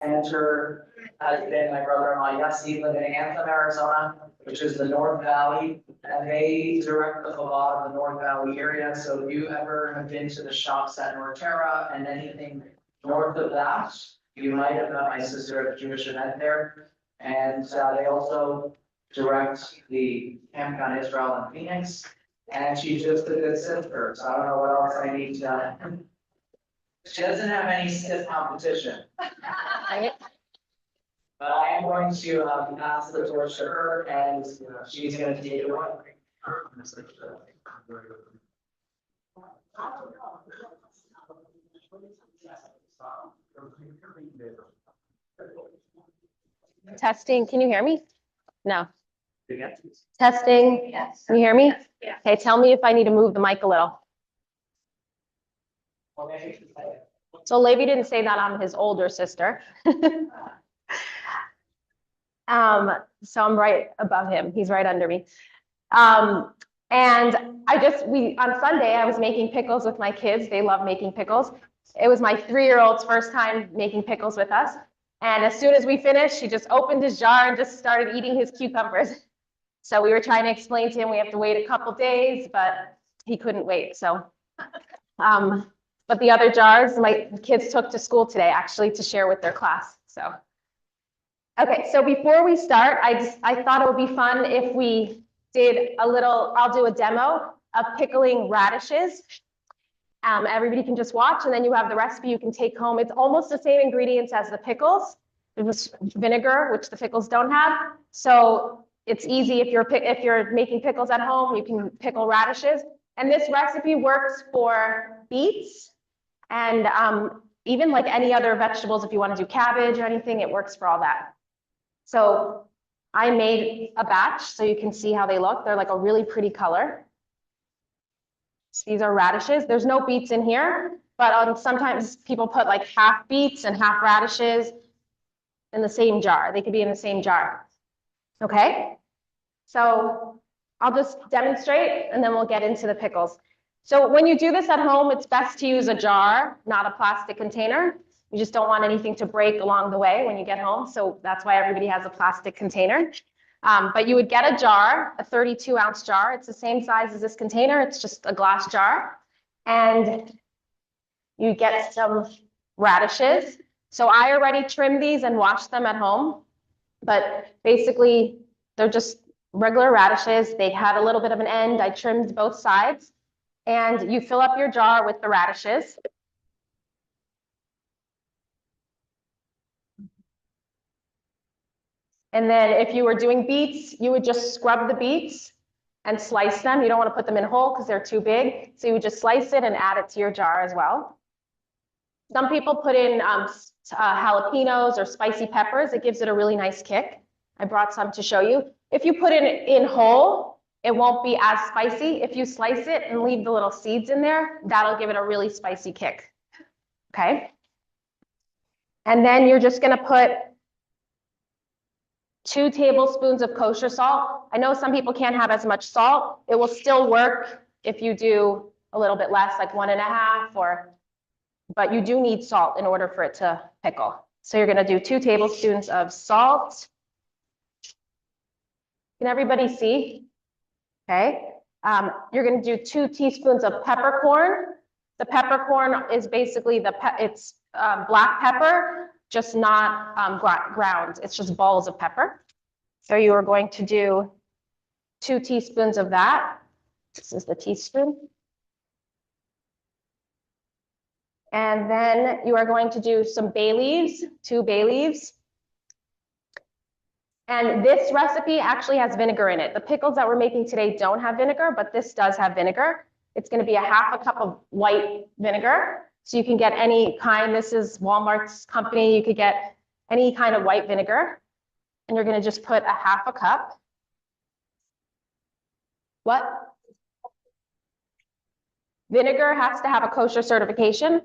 Mentor has been my brother-in-law, Yossi, live in Anthem, Arizona, which is the North Valley, and they direct the Chabad of the North Valley area. So if you ever have been to the shops at Norterra and anything north of that, you might have met my sister at the Jewish event there. And they also direct the Camp on Israel in Phoenix, and she's just a good sister. So I don't know what else I need to. She doesn't have any stiff competition. But I am going to pass the torch to her, and she's going to take it away. Testing, can you hear me? No. Testing, Yes. can you hear me? Yeah. Okay, tell me if I need to move the mic a little. So Levi didn't say that I'm his older sister. So I'm right above him. He's right under me. And on Sunday, I was making pickles with my kids. They love making pickles. It was my 3-year-old's first time making pickles with us. And as soon as we finished, he just opened his jar and just started eating his cucumbers. So we were trying to explain to him we have to wait a couple days, but he couldn't wait. So, but the other jars my kids took to school today, actually, to share with their class. So, okay, so before we start, I thought it would be fun if we did I'll do a demo of pickling radishes. Everybody can just watch, and then you have the recipe you can take home. It's almost the same ingredients as the pickles. There's vinegar, which the pickles don't have. So it's easy if you're making pickles at home, you can pickle radishes. And this recipe works for beets and even like any other vegetables. If you want to do cabbage or anything, it works for all that. So I made a batch so you can see how they look. They're like a really pretty color. So these are radishes. There's no beets in here, but sometimes people put like half beets and half radishes in the same jar. They could be in the same jar. Okay, so I'll just demonstrate and then we'll get into the pickles. So when you do this at home, it's best to use a jar, not a plastic container. You just don't want anything to break along the way when you get home. So that's why everybody has a plastic container. But you would get a jar, a 32-ounce jar. It's the same size as this container. It's just a glass jar. And you get some radishes. So I already trimmed these and washed them at home. But basically, they're just regular radishes. They had a little bit of an end. I trimmed both sides. And you fill up your jar with the radishes. And then if you were doing beets, you would just scrub the beets and slice them. You don't want to put them in whole because they're too big. So you would just slice it and add it to your jar as well. Some people put in jalapenos or spicy peppers. It gives it a really nice kick. I brought some to show you. If you put it in whole, it won't be as spicy. If you slice it and leave the little seeds in there, that'll give it a really spicy kick. Okay. And then you're just going to put 2 tablespoons of kosher salt. I know some people can't have as much salt. It will still work if you do a little bit less, like 1.5, but you do need salt in order for it to pickle. So you're going to do 2 tablespoons of salt. Can everybody see? Okay. You're going to do 2 teaspoons of peppercorn. The peppercorn is basically it's black pepper, just not ground. It's just balls of pepper. So you are going to do 2 teaspoons of that. This is the teaspoon. And then you are going to do some bay leaves, 2 bay leaves. And this recipe actually has vinegar in it. The pickles that we're making today don't have vinegar, but this does have vinegar. It's going to be a 1/2 cup of white vinegar. So you can get any kind. This is Walmart's company. You could get any kind of white vinegar. And you're going to just put a 1/2 cup. What? Vinegar has to have a kosher certification.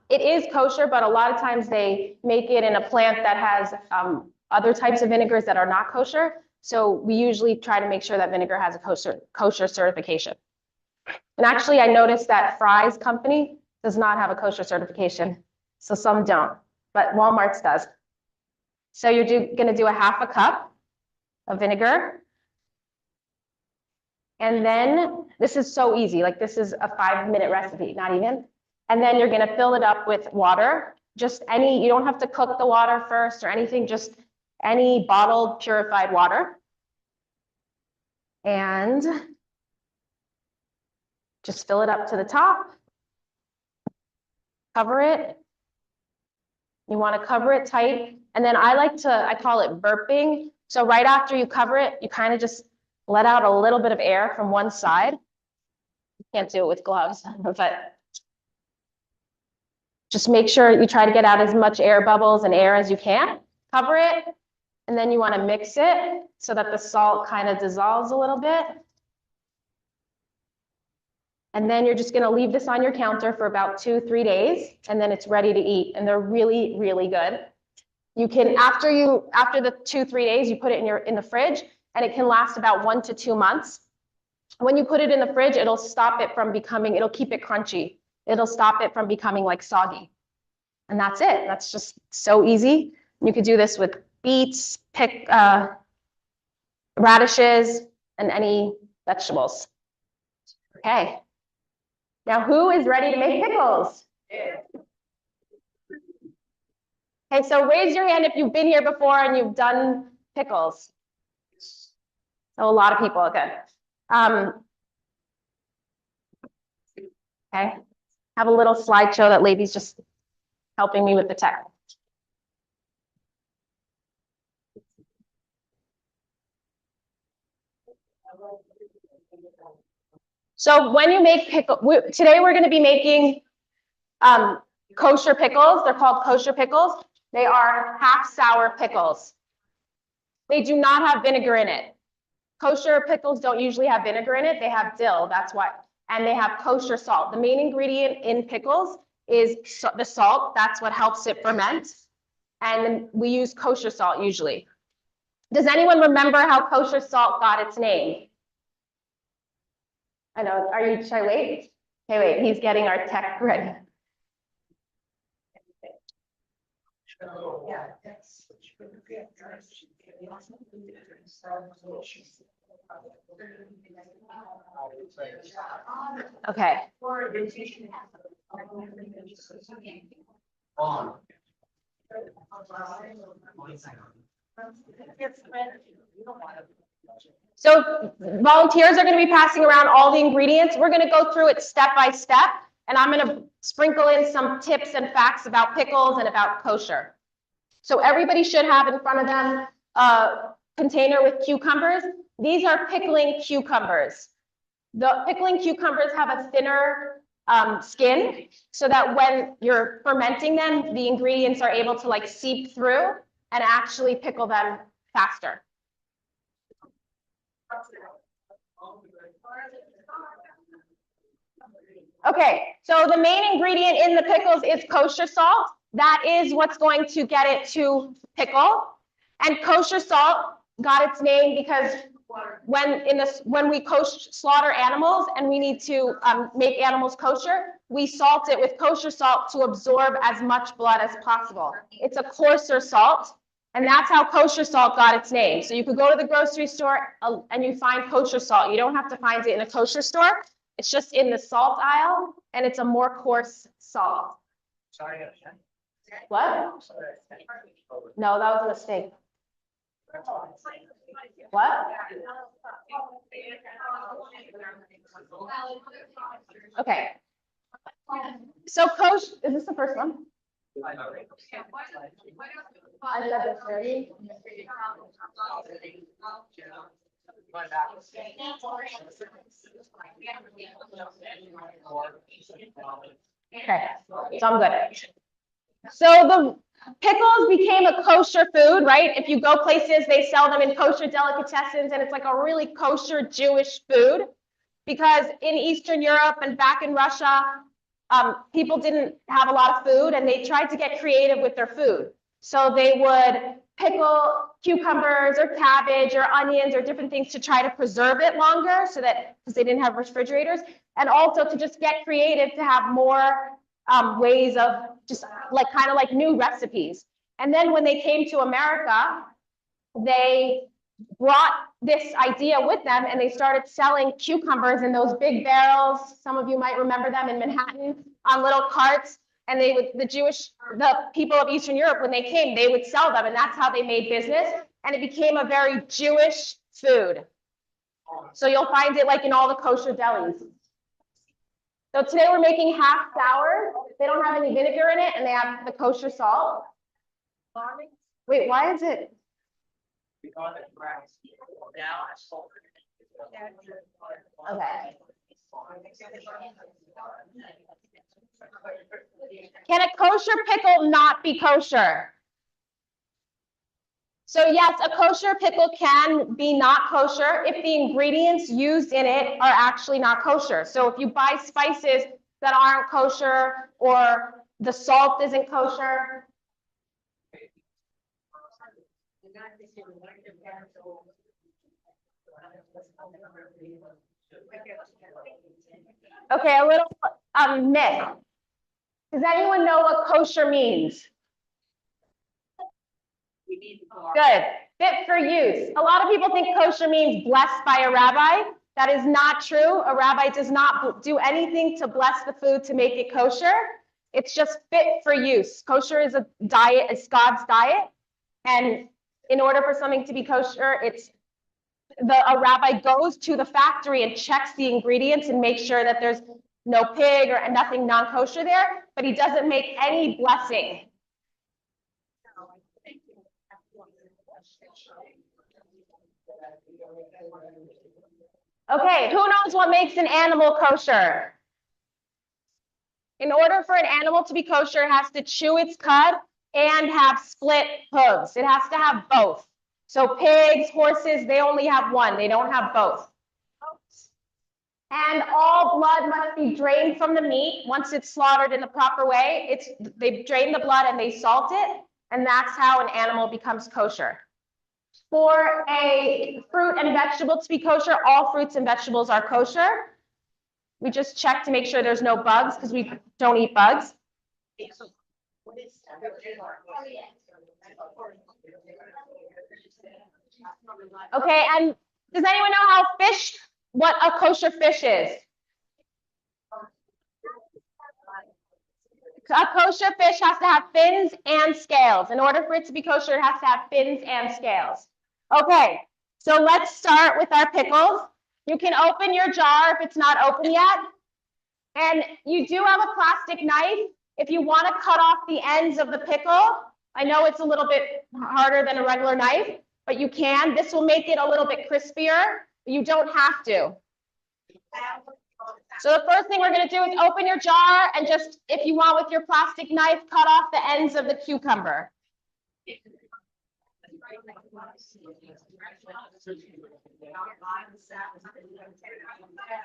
It is kosher, but a lot of times they make it in a plant that has other types of vinegars that are not kosher. So we usually try to make sure that vinegar has a kosher certification. And actually, I noticed that Fry's company does not have a kosher certification. So some don't. but Walmart's does. So you're gonna do a half a cup of vinegar. And then, this is so easy, like this is a 5-minute recipe, not even. And then you're gonna fill it up with water, just any, you don't have to cook the water first or anything, just any bottled purified water. And just fill it up to the top. Cover it. You wanna cover it tight. And then I call it burping. So right after you cover it, you kind of just let out a little bit of air from one side. Can't do it with gloves, but just make sure you try to get out as much air bubbles and air as you can. Cover it, and then you want to mix it so that the salt kind of dissolves a little bit. And then you're just going to leave this on your counter for about 2-3 days, and then it's ready to eat. And they're really, really good. You can, after the 2-3 days, you put it in the fridge, and it can last about 1 to 2 months. When you put it in the fridge, it'll stop it from becoming, it'll keep it crunchy. It'll stop it from becoming like soggy. And that's it. That's just so easy. You could do this with beets, radishes, and any vegetables. Okay. Now, who is ready to make pickles? Okay, so raise your hand if you've been here before and you've done pickles. So a lot of people, good. Okay, have a little slideshow that Lady's just helping me with the tech. So when you make pickle, today we're going to be making kosher pickles. They're called kosher pickles. They are half sour pickles. They do not have vinegar in it. Kosher pickles don't usually have vinegar in it. They have dill, that's why. And they have kosher salt. The main ingredient in pickles is the salt. That's what helps it ferment. And we use kosher salt usually. Does anyone remember how kosher salt got its name? I know, should I wait? Okay, wait, he's getting our tech ready. Okay. So volunteers are going to be passing around all the ingredients. We're going to go through it step by step, and I'm going to sprinkle in some tips and facts about pickles and about kosher. So everybody should have in front of them a container with cucumbers. These are pickling cucumbers. The pickling cucumbers have a thinner skin so that when you're fermenting them, the ingredients are able to like seep through and actually pickle them faster. Okay, so the main ingredient in the pickles is kosher salt. That is what's going to get it to pickle. And kosher salt got its name because when we slaughter animals and we need to make animals kosher, we salt it with kosher salt to absorb as much blood as possible. It's a coarser salt, and that's how kosher salt got its name. So you could go to the grocery store and you find kosher salt. You don't have to find it in a kosher store. It's just in the salt aisle, and it's a more coarse salt. Sorry. What? No, that was a mistake. What? Okay. So kosher, is this the first one? I said this already. Okay, so I'm good. So the pickles became a kosher food, right? If you go places, they sell them in kosher delicatessens, and it's like a really kosher Jewish food. Because in Eastern Europe and back in Russia, people didn't have a lot of food, and they tried to get creative with their food. So they would pickle cucumbers or cabbage or onions or different things to try to preserve it longer, so that because they didn't have refrigerators, and also to just get creative to have more ways of just like kind of like new recipes. And then when they came to America, they brought this idea with them and they started selling cucumbers in those big barrels. Some of you might remember them in Manhattan on little carts. And they would, the people of Eastern Europe, when they came, they would sell them, and that's how they made business. And it became a very Jewish food. So you'll find it like in all the kosher delis. So today we're making half sour. They don't have any vinegar in it, and they have the kosher salt. Wait, why is it? Okay. Can a kosher pickle not be kosher? So yes, a kosher pickle can be not kosher if the ingredients used in it are actually not kosher. So if you buy spices that aren't kosher or the salt isn't kosher. Okay, a little myth. Does anyone know what kosher means? Good. Fit for use. A lot of people think kosher means blessed by a rabbi. That is not true. A rabbi does not do anything to bless the food to make it kosher. It's just fit for use. Kosher is a diet, it's God's diet. And in order for something to be kosher, a rabbi goes to the factory and checks the ingredients and makes sure that there's no pig or nothing non-kosher there, but he doesn't make any blessing. Okay, who knows what makes an animal kosher? In order for an animal to be kosher, it has to chew its cud and have split hooves. It has to have both. So pigs, horses, they only have one. They don't have both. And all blood must be drained from the meat once it's slaughtered in the proper way. They drain the blood and they salt it, and that's how an animal becomes kosher. For a fruit and vegetable to be kosher, all fruits and vegetables are kosher. We just check to make sure there's no bugs because we don't eat bugs. Okay, and does anyone know what a kosher fish is? A kosher fish has to have fins and scales. In order for it to be kosher, it has to have fins and scales. Okay, so let's start with our pickles. You can open your jar if it's not open yet. And you do have a plastic knife. If you want to cut off the ends of the pickle, I know it's a little bit harder than a regular knife, but you can. This will make it a little bit crispier. You don't have to. So the first thing we're going to do is open your jar and just, if you want with your plastic knife, cut off the ends of the cucumber.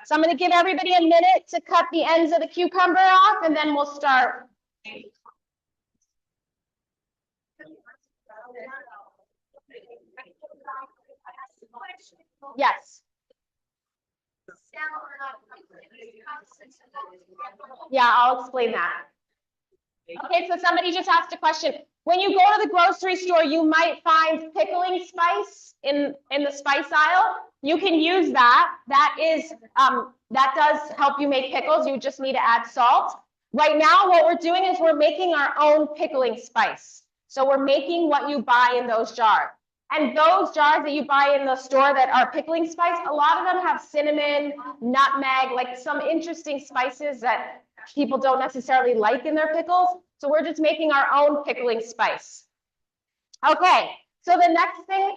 So I'm going to give everybody a minute to cut the ends of the cucumber off, and then we'll start. Yes. Yeah, I'll explain that. Okay, so somebody just asked a question. When you go to the grocery store, you might find pickling spice in the spice aisle. You can use that. That does help you make pickles. You just need to add salt. Right now, what we're doing is we're making our own pickling spice. So we're making what you buy in those jars. And those jars that you buy in the store that are pickling spice, a lot of them have cinnamon, nutmeg, like some interesting spices that people don't necessarily like in their pickles. So we're just making our own pickling spice. Okay, so the next thing,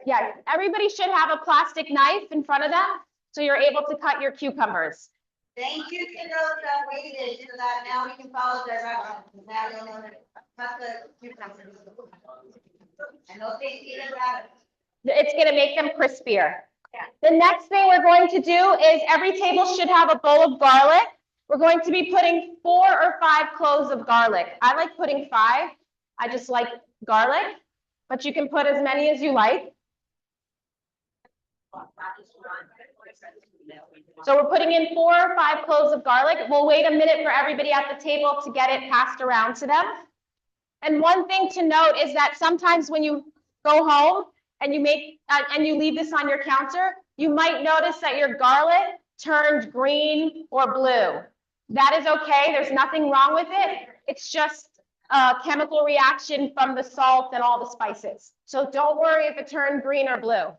yeah, everybody should have a plastic knife in front of them so you're able to cut your cucumbers. Thank you to those that waited so that now we can follow directions. Now you'll know to cut the cucumbers. And they'll taste even better. It's going to make them crispier. Yeah. The next thing we're going to do is every table should have a bowl of garlic. We're going to be putting 4 or 5 cloves of garlic. I like putting 5. I just like garlic, but you can put as many as you like. So we're putting in 4 or 5 cloves of garlic. We'll wait a minute for everybody at the table to get it passed around to them. And one thing to note is that sometimes when you go home and you leave this on your counter, you might notice that your garlic turned green or blue. That is okay. There's nothing wrong with it. It's just a chemical reaction from the salt and all the spices. So don't worry if it turned green or blue.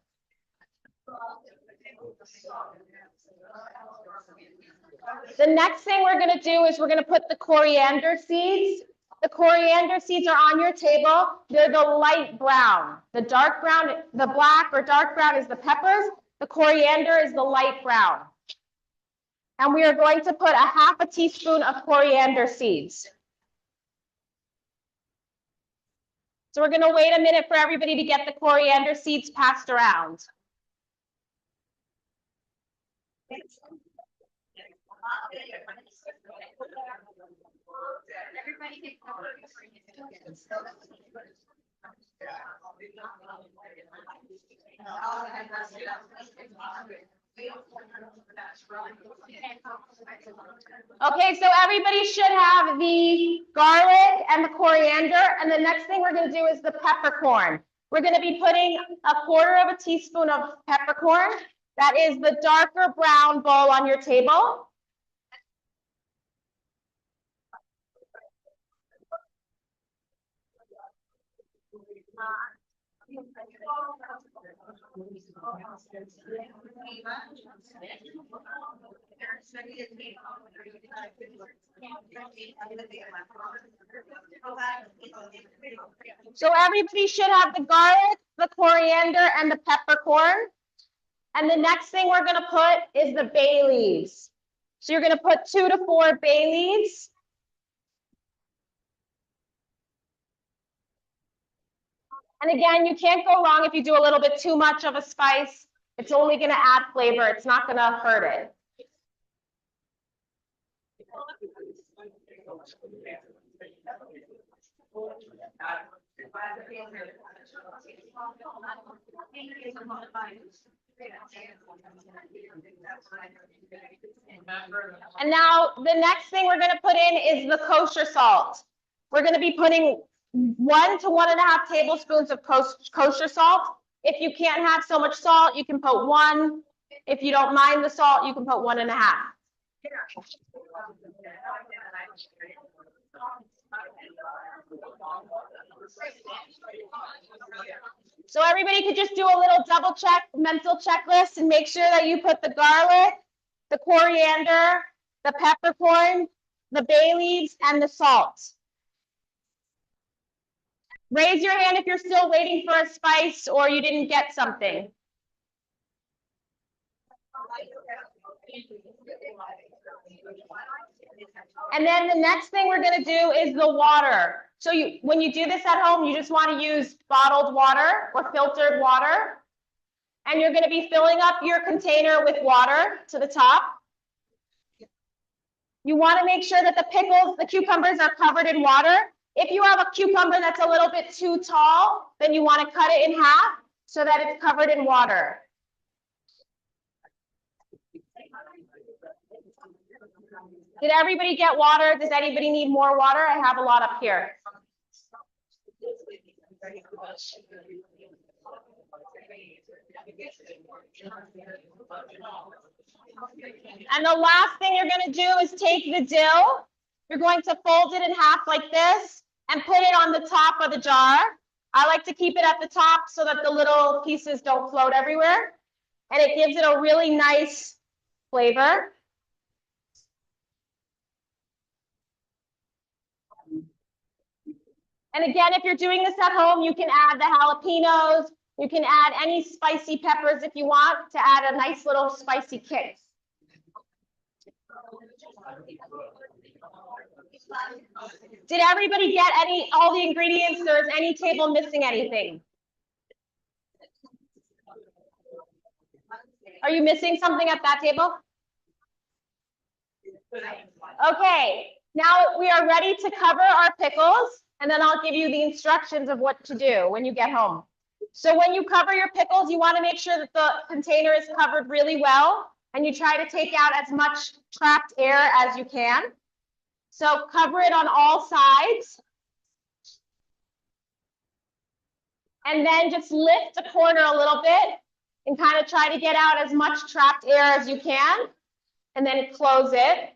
The next thing we're going to do is we're going to put the coriander seeds. The coriander seeds are on your table. They're the light brown. The dark brown, the black or dark brown is the peppers. The coriander is the light brown. And we are going to put a half a teaspoon of coriander seeds. So we're going to wait a minute for everybody to get the coriander seeds passed around. Okay, so everybody should have the garlic and the coriander, and the next thing we're going to do is the peppercorn. We're going to be putting a 1/4 teaspoon of peppercorn. That is the darker brown bowl on your table. So everybody should have the garlic, the coriander, and the peppercorn. And the next thing we're going to put is the bay leaves. So you're going to put 2 to 4 bay leaves. And again, you can't go wrong if you do a little bit too much of a spice. It's only going to add flavor. It's not going to hurt it. And now the next thing we're going to put in is the kosher salt. We're going to be putting 1 to 1.5 tablespoons of kosher salt. If you can't have so much salt, you can put 1. If you don't mind the salt, you can put 1.5. So everybody could just do a little double check, mental checklist, and make sure that you put the garlic, the coriander, the peppercorn, the bay leaves, and the salt. Raise your hand if you're still waiting for a spice or you didn't get something. And then the next thing we're going to do is the water. So when you do this at home, you just want to use bottled water or filtered water. And you're going to be filling up your container with water to the top. You want to make sure that the pickles, the cucumbers are covered in water. If you have a cucumber that's a little bit too tall, then you want to cut it in half so that it's covered in water. Did everybody get water? Does anybody need more water? I have a lot up here. And the last thing you're going to do is take the dill. You're going to fold it in half like this and put it on the top of the jar. I like to keep it at the top so that the little pieces don't float everywhere. And it gives it a really nice flavor. And again, if you're doing this at home, you can add the jalapenos. You can add any spicy peppers if you want to add a nice little spicy kick. Did everybody get all the ingredients, or is any table missing anything? Are you missing something at that table? Okay, now we are ready to cover our pickles, and then I'll give you the instructions of what to do when you get home. So when you cover your pickles, you want to make sure that the container is covered really well. and you try to take out as much trapped air as you can. So cover it on all sides. And then just lift the corner a little bit and kind of try to get out as much trapped air as you can. And then close it.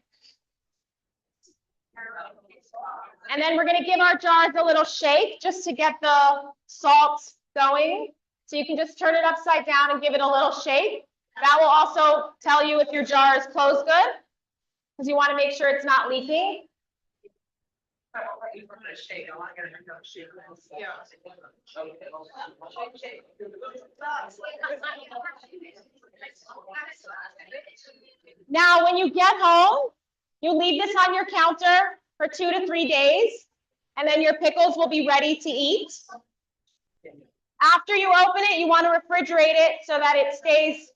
And then we're going to give our jars a little shake just to get the salt going. So you can just turn it upside down and give it a little shake. That will also tell you if your jar is closed good, because you want to make sure it's not leaking. Now, when you get home, you leave this on your counter for 2 to 3 days, and then your pickles will be ready to eat. After you open it, you want to refrigerate it so that it stays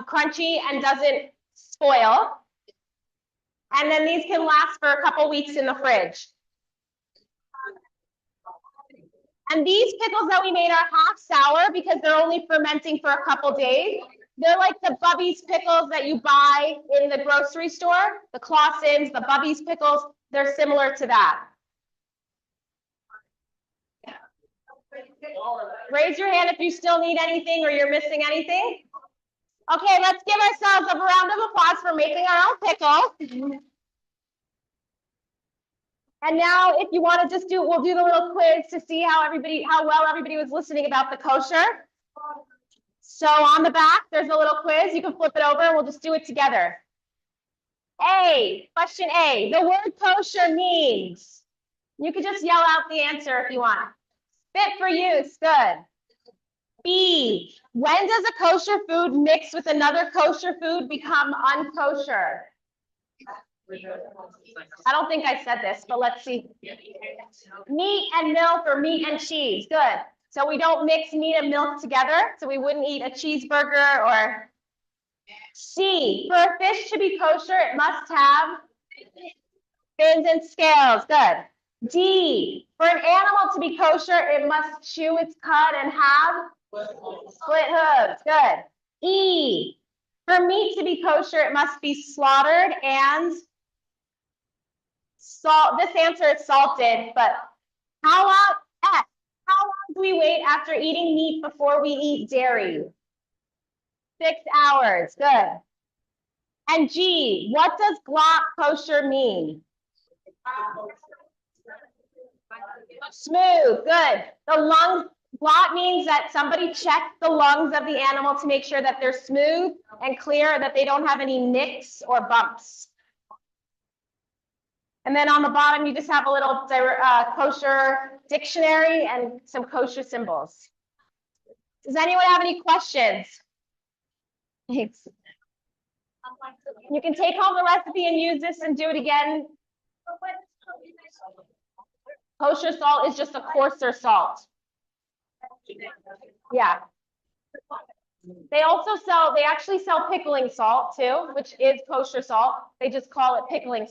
crunchy and doesn't spoil. And then these can last for a couple weeks in the fridge. And these pickles that we made are half sour because they're only fermenting for a couple days. They're like the Bubby's pickles that you buy in the grocery store, the Clausens, the Bubby's pickles. They're similar to that. Raise your hand if you still need anything or you're missing anything. Okay, let's give ourselves a round of applause for making our own pickle. And now, if you want to just we'll do the little quiz to see how well everybody was listening about the kosher. So on the back, there's a little quiz. You can flip it over and we'll just do it together. Question A, the word kosher means. You can just yell out the answer if you want. Fit for use, good. B, when does a kosher food mix with another kosher food become unkosher? I don't think I said this, but let's see. Meat and milk or meat and cheese, good. So we don't mix meat and milk together, so we wouldn't eat a cheeseburger or. C, for a fish to be kosher, it must have fins and scales, good. D, for an animal to be kosher, it must chew its cud and have split hooves, good. E, for meat to be kosher, it must be slaughtered and salt. This answer is salted, but how long? F, how long do we wait after eating meat before we eat dairy? 6 hours, good. And G, what does glot kosher mean? Smooth, good. The lungs, glot means that somebody checked the lungs of the animal to make sure that they're smooth and clear, that they don't have any nicks or bumps. And then on the bottom, you just have a little kosher dictionary and some kosher symbols. Does anyone have any questions? Thanks. You can take home the recipe and use this and do it again. Kosher salt is just a coarser salt. Yeah. They actually sell pickling salt too, which is kosher salt. They just call it pickling